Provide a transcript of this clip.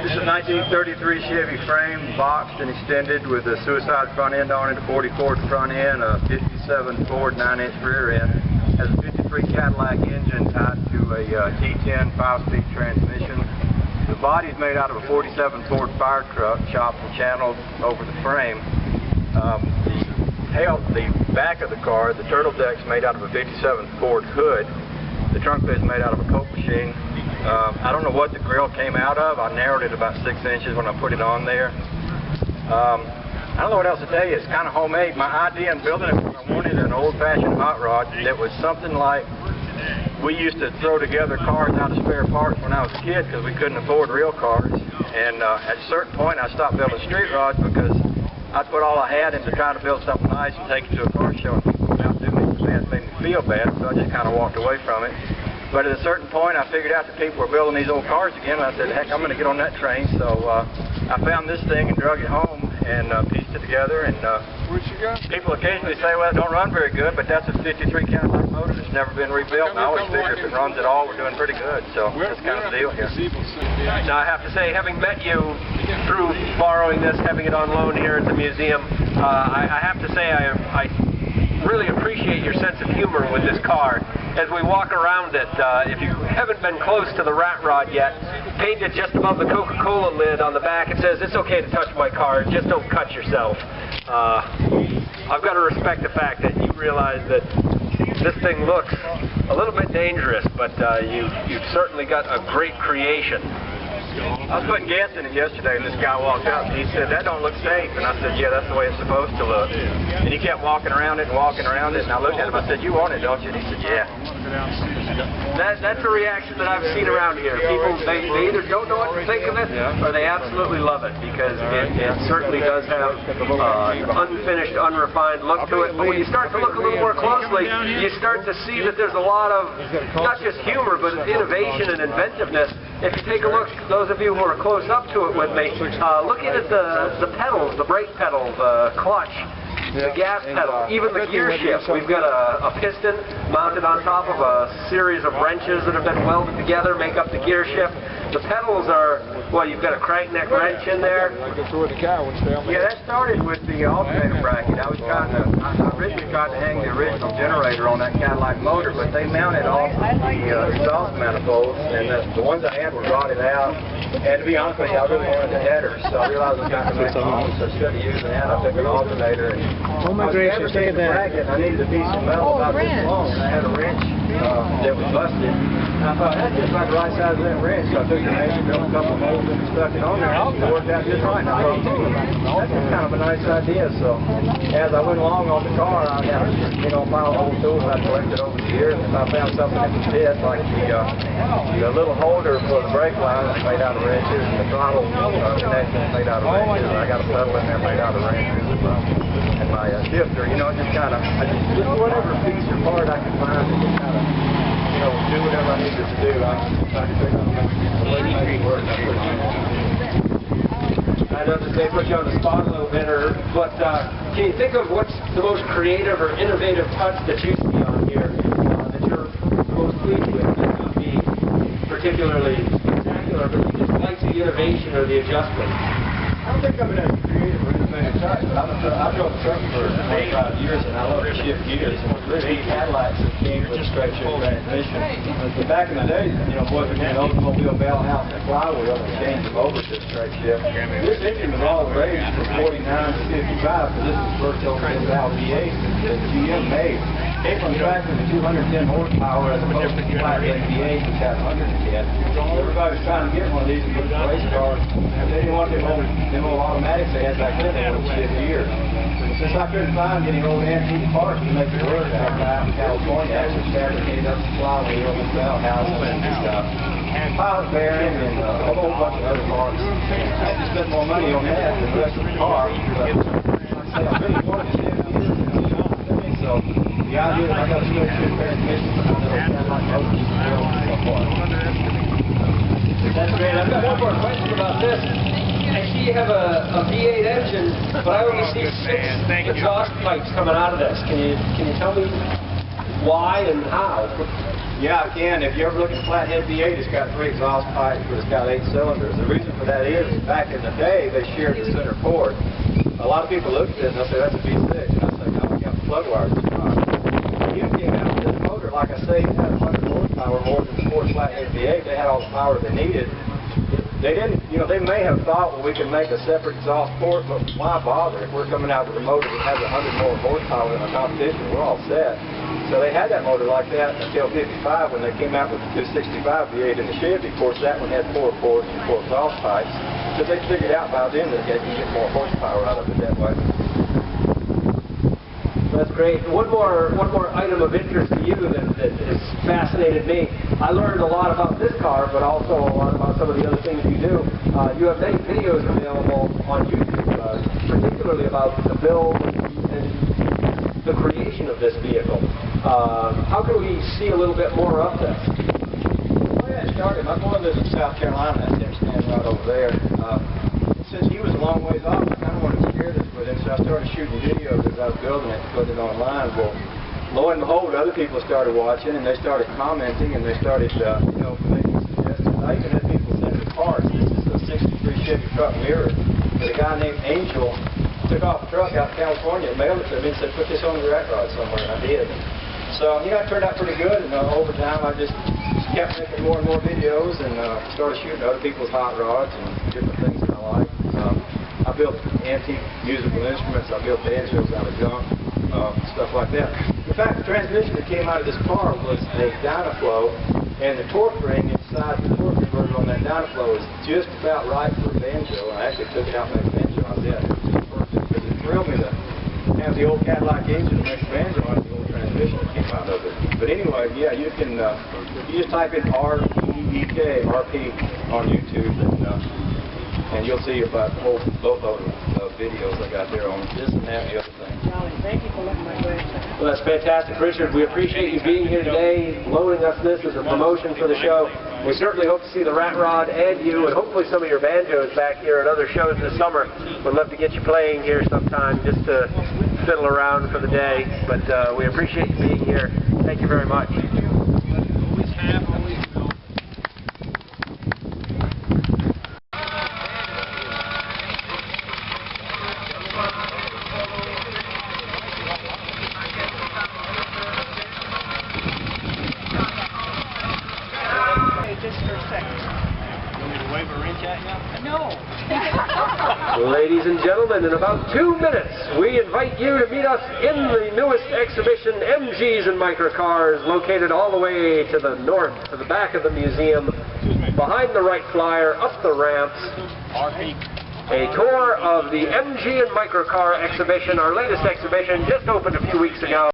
This is a 1933 Chevy frame, boxed and extended with a suicide front end on it, a 44 front end, a 57 Ford 9-inch rear end. Has a 53 Cadillac engine tied to a T10 5-speed transmission. The body is made out of a 47 Ford fire truck, chopped and channeled over the frame. The back of the car, the turtle deck's made out of a 57 Ford hood. The trunk bed is made out of a Coke machine. I don't know what the grill came out of. I narrowed it about 6 inches when I put it on there. I don't know what else to tell you. It's kind of homemade. My idea in building it was I wanted an old-fashioned hot rod that was something like we used to throw together cars out of spare parts when I was a kid because we couldn't afford real cars. And at a certain point I stopped building street rods because I put all I had into trying to build something nice and take it to a car show, and people would outdo me. It made me feel bad, so I just kind of walked away from it. But at a certain point, I figured out that people were building these old cars again, and I said, heck, I'm going to get on that train. So I found this thing and drug it home and pieced it together. And people occasionally say, well, it don't run very good, but that's a 53 Cadillac motor that's never been rebuilt. And I always figure if it runs at all, we're doing pretty good. So that's kind of the deal here. Now, I have to say, having met you through borrowing this, having it on loan here at the museum, I have to say I really appreciate your sense of humor with this car. As we walk around it, if you haven't been close to the rat rod yet, painted just above the Coca-Cola lid on the back, it says, it's okay to touch my car, just don't cut yourself. I've got to respect the fact that you realize that this thing looks a little bit dangerous, but you've certainly got a great creation. I was putting gas in it yesterday, and this guy walked up, and he said, that don't look safe. And I said, yeah, that's the way it's supposed to look. And he kept walking around it and walking around it, and I looked at him, I said, you want it, don't you? And he said, yeah. That's a reaction that I've seen around here. People, they either don't know what to think of it, or they absolutely love it, because it certainly does have unfinished, unrefined look to it. But when you start to look a little more closely, you start to see that there's a lot of, not just humor, but innovation and inventiveness. If you take a look, those of you who are close up to it with me, looking at the pedals, the brake pedal, the clutch, the gas pedal, even the gear shift. We've got a piston mounted on top of a series of wrenches that have been welded together, make up the gear shift. The pedals are, well, you've got a crank neck wrench in there. Yeah, that started with the alternator bracket. I originally tried to hang the original generator on that Cadillac motor, but they mounted off the exhaust manifolds, and the ones I had were rotted out. And to be honest with you, I really wanted the header, so I realized I was going to make home, so instead of using that, I took an alternator. And oh my gracious, look at that. Bracket, I needed a piece of metal about this long, and I had a wrench that was busted. And I thought, that's just like the right size of that wrench, so I took the wrench and built a couple of holes and stuck it on there, and it worked out just right. And I thought, that's just kind of a nice idea. So as I went along on the car, I had a pile of old tools I collected over the years, and if I found something that would fit, like the little holder for the brake line is made out of wrenches, and the throttle connection is made out of wrenches, and I got a pedal in there made out of wrenches, and my shifter, just kind of, just whatever piece or part I can find to just kind of, do whatever I needed to do. I can figure out a way to make it work. I know that they put you on the spot a little bit, but can you think of what's the most creative or innovative touch that you see on here that you're most pleased with? That would be particularly spectacular, but you just like the innovation or the adjustment. I don't think I'm a creative or innovative touch, but I've drove a truck for 25 years, and I love to shift gears. And there's 8 Cadillacs that came with a straight shift transmission. But back in the day, boys would get an Oldsmobile bell house and a flywheel and change them over to a straight shift. This engine was all the rage from 49 to 55, because this is the first open valve V8 that GM made. Came from tracking the 210 horsepower as opposed to the Class A V8, which had 110. Everybody was trying to get one of these and put the race cars. If they didn't want them old automatics they had back then, they would shift gears. Since I couldn't find any old antique parts to make it work, I went out in California, actually fabricated up the flywheel and bell house and pilot bearing and a whole bunch of other parts. I just spent more money on that than the rest of the car. But like I say, I really wanted to shift gears. So the idea that I got a straight shift transmission behind the Cadillac motor is real so far. That's great. I've got one more question about this. I see you have a V8 engine, but I only see 6 exhaust pipes coming out of this. Can you tell me why and how? Yeah, I can. If you ever look at the flathead V8, it's got 3 exhaust pipes, but it's got 8 cylinders. The reason for that is, back in the day, they shared the center port. A lot of people look at it and they'll say, that's a V6. And I say, no, we got the plug wires. It's not. You came out with this motor, like I say, it had 100 horsepower more than the Ford flathead V8. They had all the power they needed. They didn't, they may have thought, well, we can make a separate exhaust port, but why bother? If we're coming out with a motor that has 100 more horsepower than our competition, we're all set. So they had that motor like that until 55 when they came out with the 265 V8 in the Chevy. Of course, that one had 4 ports and 4 exhaust pipes. But they figured out by then that they could get more horsepower out of it that way. That's great. One more item of interest to you that has fascinated me. I learned a lot about this car, but also a lot about some of the other things you do. You have many videos available on YouTube, particularly about the build and the creation of this vehicle. How can we see a little bit more of this? Well, yeah, it started. My boy lives in South Carolina. That's him standing right over there. Since he was a long ways off, I kind of wanted to share this with him, so I started shooting videos as I was building it and putting it online. Well, lo and behold, other people started watching, and they started commenting, and they started, making suggestions. I even had people send me parts. This is a 63 Chevy truck mirror that a guy named Angel took off a truck out in California and mailed it to me and said, put this on your rat rod somewhere, and I did. So, it turned out pretty good, and over time I just kept making more and more videos and started shooting other people's hot rods and different things that I like. I built antique musical instruments. I built banjos out of junk, stuff like that. In fact, the transmission that came out of this car was a Dynaflow, and the torque ring inside the torque converter on that Dynaflow is just about right for a banjo. I actually took it out and made a banjo out of that. It was just perfect because it thrilled me to have the old Cadillac engine and make a banjo out of the old transmission that came out of it. But anyway, yeah, you can you just type in rpeek on YouTube and you'll see about the whole boatload of videos I got there on this and that and the other thing. Thank you for letting my grandson. Well, that's fantastic, Richard. We appreciate you being here today, loaning us this as a promotion for the show. We certainly hope to see the Rat Rod and you, and hopefully some of your banjos back here at other shows this summer. We'd love to get you playing here sometime just to fiddle around for the day. But we appreciate you being here. Thank you very much. Just for a second. You want me to wave a wrench at you? No. Ladies and gentlemen, in about 2 minutes, we invite you to meet us in the newest exhibition, MGs and Microcars, located all the way to the north, to the back of the museum, behind the Wright Flyer, up the ramps. A tour of the MG and Microcar exhibition, our latest exhibition, just opened a few weeks ago.